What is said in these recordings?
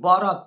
12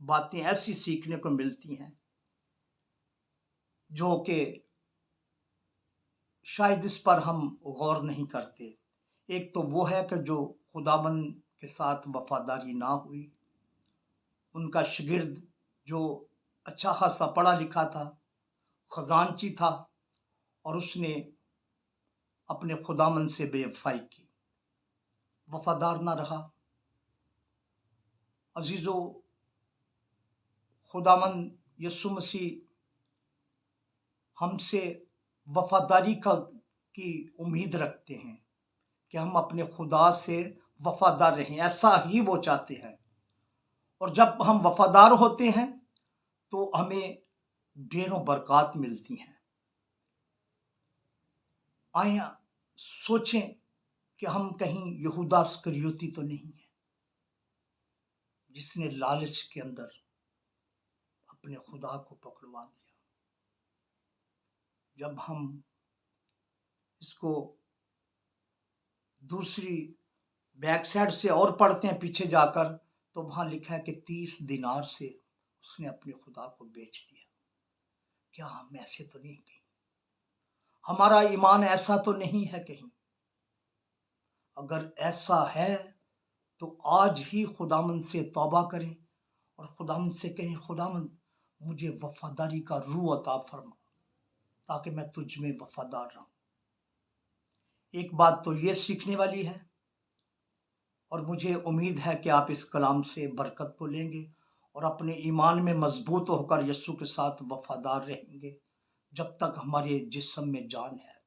باتیں ایسی سیکھنے کو ملتی ہیں جو کہ شاید اس پر ہم غور نہیں کرتے۔ ایک تو وہ ہے کہ جو خداوند کے ساتھ وفاداری نہ ہوئی، ان کا شاگرد جو اچھا خاصا پڑھا لکھا تھا، خزانچی تھا، اور اس نے اپنے خداوند سے بے وفائی کی، وفادار نہ رہا۔ عزیزو، خداوند یسوع مسیح ہم سے وفاداری کی امید رکھتے ہیں کہ ہم اپنے خدا سے وفادار رہیں، ایسا ہی وہ چاہتے ہیں۔ اور جب ہم وفادار ہوتے ہیں تو ہمیں ڈھیروں برکات ملتی ہیں۔ آئیں سوچیں کہ ہم کہیں یہودا اسکریوتی تو نہیں ہیں جس نے لالچ کے اندر اپنے خدا کو پکڑوا دیا۔ جب ہم اس کو دوسری بیک سائڈ سے اور پڑھتے ہیں پیچھے جا کر، تو وہاں لکھا ہے کہ 30 دینار سے اس نے اپنے خدا کو بیچ دیا۔ کیا ہم ایسے تو نہیں کہیں؟ ہمارا ایمان ایسا تو نہیں ہے کہیں؟ اگر ایسا ہے تو آج ہی خداوند سے توبہ کریں اور خداوند سے کہیں، خداوند مجھے وفاداری کا روح عطا فرما تاکہ میں تجھ میں وفادار رہوں۔ ایک بات تو یہ سیکھنے والی ہے، اور مجھے امید ہے کہ آپ اس کلام سے برکت کو لیں گے اور اپنے ایمان میں مضبوط ہو کر یسوع کے ساتھ وفادار رہیں گے جب تک ہمارے جسم میں جان ہے۔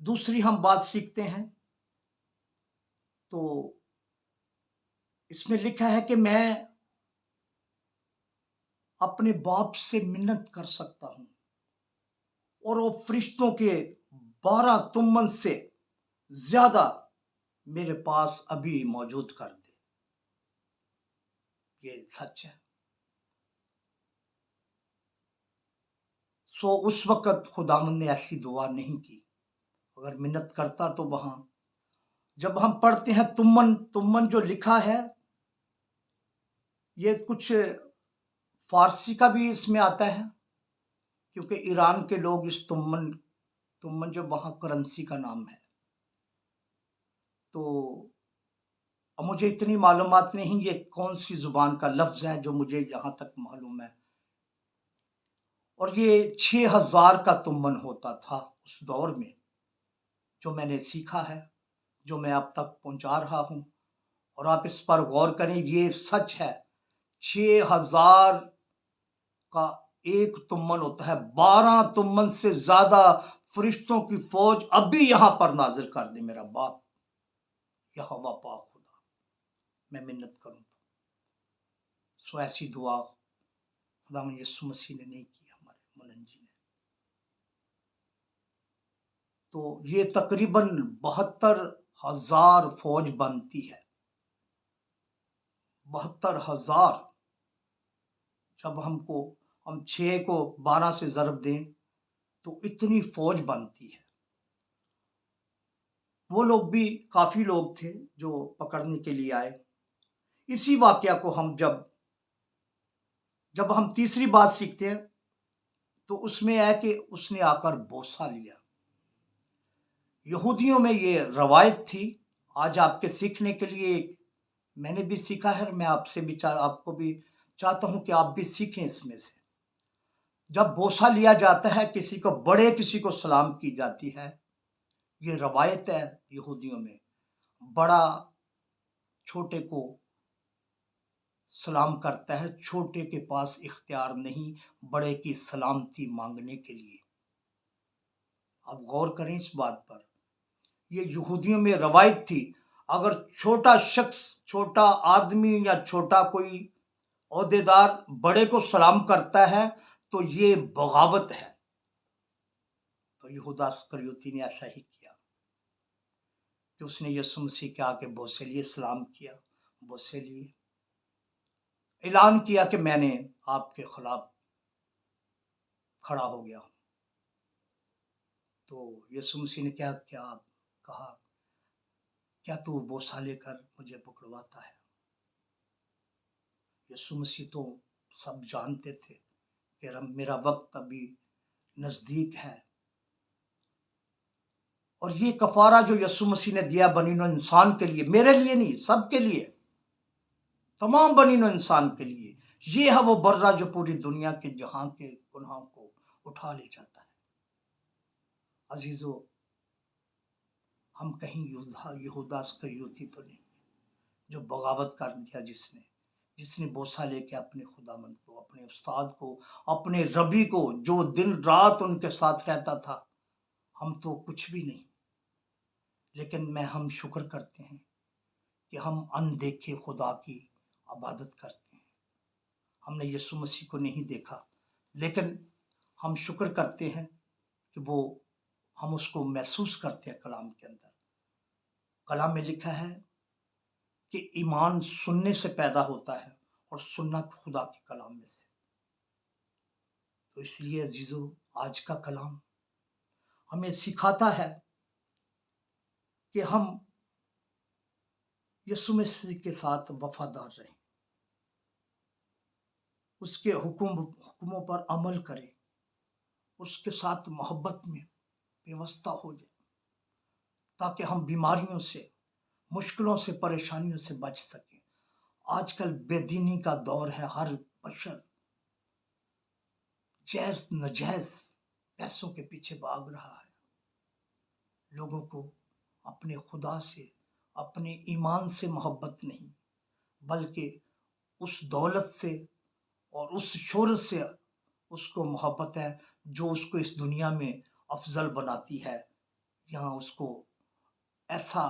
دوسری ہم بات سیکھتے ہیں تو اس میں لکھا ہے کہ میں اپنے باپ سے منت کر سکتا ہوں اور وہ فرشتوں کے 12 تمن سے زیادہ میرے پاس ابھی موجود کر دے۔ یہ سچ ہے۔ اس وقت خداوند نے ایسی دعا نہیں کی۔ اگر منت کرتا تو وہاں جب ہم پڑھتے ہیں تمن جو لکھا ہے، یہ کچھ فارسی کا بھی اس میں آتا ہے، کیونکہ ایران کے لوگ اس تمن جو وہاں کرنسی کا نام ہے۔ تو مجھے اتنی معلومات نہیں یہ کون سی زبان کا لفظ ہے، جو مجھے یہاں تک معلوم ہے۔ اور یہ 6000 کا تمن ہوتا تھا اس دور میں، جو میں نے سیکھا ہے، جو میں اب تک پہنچا رہا ہوں۔ اور آپ اس پر غور کریں، یہ سچ ہے۔ 6000 کا ایک تمن ہوتا ہے، 12 تمن سے زیادہ فرشتوں کی فوج ابھی یہاں پر نازل کر دے میرا باپ یہوہ پاک خدا، میں منت کروں تو ایسی دعا خدا من یسوع مسیح نے نہیں کی، ہمارے مننجی نے۔ تو یہ تقریباً 72,000 فوج بنتی ہے۔ 72,000 جب ہم 6 کو 12 سے ضرب دیں تو اتنی فوج بنتی ہے۔ وہ لوگ بھی کافی لوگ تھے جو پکڑنے کے لیے آئے۔ اسی واقعہ کو ہم جب ہم تیسری بات سیکھتے ہیں تو اس میں ہے کہ اس نے آ کر بوسہ لیا۔ یہودیوں میں یہ روایت تھی۔ آج آپ کے سیکھنے کے لیے میں نے بھی سیکھا ہے، میں آپ سے بھی آپ کو بھی چاہتا ہوں کہ آپ بھی سیکھیں اس میں سے۔ جب بوسہ لیا جاتا ہے، کسی کو سلام کی جاتی ہے، یہ روایت ہے یہودیوں میں۔ بڑا چھوٹے کو سلام کرتا ہے، چھوٹے کے پاس اختیار نہیں بڑے کی سلامتی مانگنے کے لیے۔ آپ غور کریں اس بات پر، یہ یہودیوں میں روایت تھی۔ اگر چھوٹا شخص، چھوٹا آدمی یا چھوٹا کوئی عہدیدار بڑے کو سلام کرتا ہے تو یہ بغاوت ہے۔ تو یہودا اسکریوتی نے ایسا ہی کیا کہ اس نے یسوع مسیح کے آگے بوسے لیے، سلام کیا، بوسے لیے، اعلان کیا کہ میں نے آپ کے خلاف کھڑا ہو گیا ہوں۔ تو یسوع مسیح نے کیا کہا، کیا تو بوسہ لے کر مجھے پکڑواتا ہے؟ یسوع مسیح تو سب جانتے تھے کہ میرا وقت ابھی نزدیک ہے، اور یہ کفارہ جو یسوع مسیح نے دیا بنی نوع انسان کے لیے، میرے لیے نہیں، سب کے لیے، تمام بنی نوع انسان کے لیے، یہ ہے وہ برہ جو پوری دنیا کے جہاں کے گناہوں کو اٹھا لے جاتا ہے۔ عزیزو، ہم کہیں یہودا اسکریوتی تو نہیں جو بغاوت کر دیا، جس نے بوسہ لے کے اپنے خداوند کو، اپنے استاد کو، اپنے ربی کو، جو دن رات ان کے ساتھ رہتا تھا۔ ہم تو کچھ بھی نہیں، لیکن ہم شکر کرتے ہیں کہ ہم اندیکھے خدا کی عبادت کرتے ہیں۔ ہم نے یسوع مسیح کو نہیں دیکھا، لیکن ہم شکر کرتے ہیں کہ ہم اس کو محسوس کرتے ہیں۔ کلام کے اندر، کلام میں لکھا ہے کہ ایمان سننے سے پیدا ہوتا ہے، اور سننا خدا کے کلام میں سے۔ تو اس لیے عزیزو، آج کا کلام ہمیں سکھاتا ہے کہ ہم یسوع مسیح کے ساتھ وفادار رہیں، اس کے حکموں پر عمل کریں، اس کے ساتھ محبت میں پیوستہ ہو جائے، تاکہ ہم بیماریوں سے، مشکلوں سے، پریشانیوں سے بچ سکیں۔ آج کل بے دینی کا دور ہے، ہر بشر جائز ناجائز پیسوں کے پیچھے بھاگ رہا ہے۔ لوگوں کو اپنے خدا سے، اپنے ایمان سے محبت نہیں، بلکہ اس دولت سے اور اس شہرت سے اس کو محبت ہے جو اس کو اس دنیا میں افضل بناتی ہے، یہاں اس کو ایسا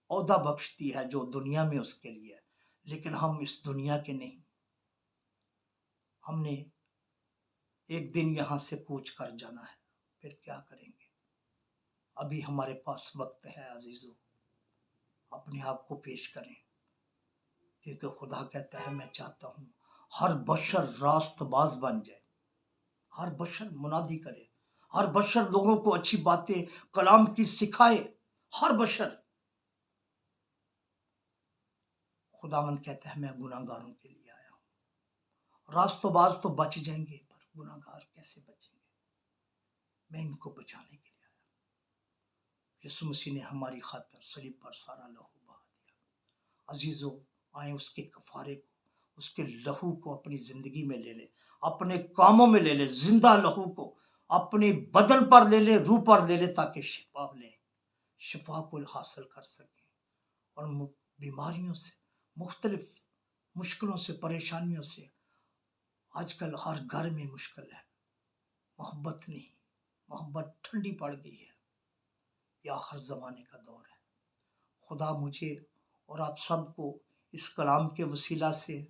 عہدہ بخشتی ہے جو دنیا میں اس کے لیے ہے۔ لیکن ہم اس دنیا کے نہیں، ہم نے ایک دن یہاں سے کوچ کر جانا ہے، پھر کیا کریں گے؟ ابھی ہمارے پاس وقت ہے عزیزو، اپنے آپ کو پیش کریں، کیونکہ خدا کہتا ہے میں چاہتا ہوں ہر بشر راست باز بن جائے، ہر بشر منادی کرے، ہر بشر لوگوں کو اچھی باتیں کلام کی سکھائے، ہر بشر۔ خداوند کہتا ہے میں گناہ گاروں کے لیے آیا ہوں۔ راست باز تو بچ جائیں گے، پر گناہ گار کیسے بچیں گے؟ میں ان کو بچانے کے لیے آیا ہوں۔ یسوع مسیح نے ہماری خاطر صلیب پر سارا لہو بہا دیا۔ عزیزو، آئیں اس کے کفارے کو، اس کے لہو کو اپنی زندگی میں لے لیں، اپنے کاموں میں لے لیں، زندہ لہو کو اپنے بدن پر لے لیں، روح پر لے لیں، تاکہ شفا لیں، شفا کو حاصل کر سکیں، اور بیماریوں سے، مختلف مشکلوں سے، پریشانیوں سے۔ آج کل ہر گھر میں مشکل ہے، محبت نہیں، محبت ٹھنڈی پڑ گئی ہے۔ یہ آخر زمانے کا دور ہے۔ خدا مجھے اور آپ سب کو اس کلام کے وسیلہ سے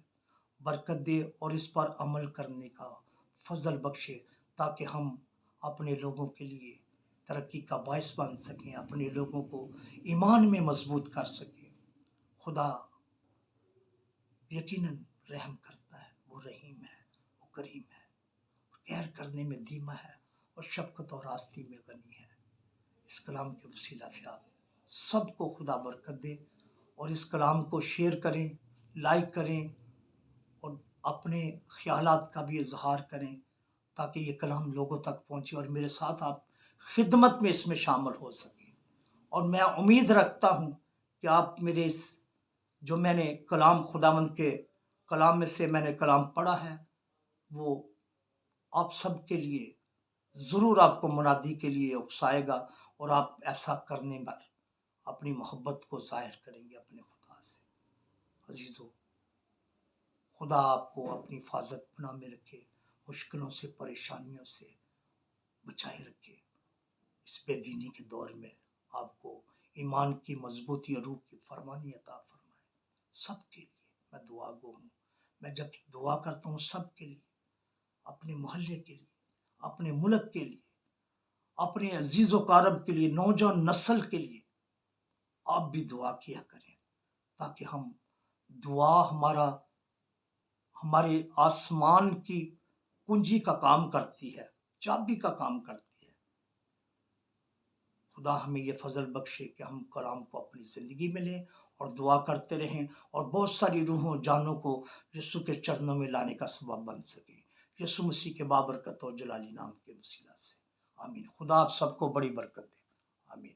برکت دے اور اس پر عمل کرنے کا فضل بخشے، تاکہ ہم اپنے لوگوں کے لیے ترقی کا باعث بن سکیں، اپنے لوگوں کو ایمان میں مضبوط کر سکیں۔ خدا یقیناً رحم کرتا ہے، وہ رحیم ہے، وہ کریم ہے، خیر کرنے میں دھیما ہے، اور شفقت اور راستی میں غنی ہے۔ اس کلام کے وسیلہ سے آپ سب کو خدا برکت دے، اور اس کلام کو شیئر کریں، لائک کریں، اور اپنے خیالات کا بھی اظہار کریں، تاکہ یہ کلام لوگوں تک پہنچے، اور میرے ساتھ آپ خدمت میں اس میں شامل ہو سکیں۔ اور میں امید رکھتا ہوں کہ آپ میرے اس جو میں نے کلام، خداوند کے کلام میں سے میں نے کلام پڑھا ہے، وہ آپ سب کے لیے ضرور آپ کو منادی کے لیے اکسائے گا، اور آپ ایسا کرنے پر اپنی محبت کو ظاہر کریں گے اپنے خدا سے۔ عزیزو، خدا آپ کو اپنی حفاظت پناہ میں رکھے، مشکلوں سے، پریشانیوں سے بچائے رکھے۔ اس بے دینی کے دور میں آپ کو ایمان کی مضبوطی اور روح کی فرمانی عطا فرمائے۔ سب کے لیے میں دعا گو ہوں۔ میں جب دعا کرتا ہوں سب کے لیے، اپنے محلے کے لیے، اپنے ملک کے لیے، اپنے عزیز و اقارب کے لیے، نوجوان نسل کے لیے، آپ بھی دعا کیا کریں، تاکہ ہم دعا ہمارے آسمان کی کنجی کا کام کرتی ہے، چابی کا کام کرتی ہے۔ خدا ہمیں یہ فضل بخشے کہ ہم کلام کو اپنی زندگی میں لیں اور دعا کرتے رہیں اور بہت ساری روحوں جانوں کو یسوع کے چرنوں میں لانے کا سبب بن سکیں، یسوع مسیح کے بابرکت اور جلالی نام کے وسیلہ سے، آمین۔ خدا آپ سب کو بڑی برکت دے، آمین۔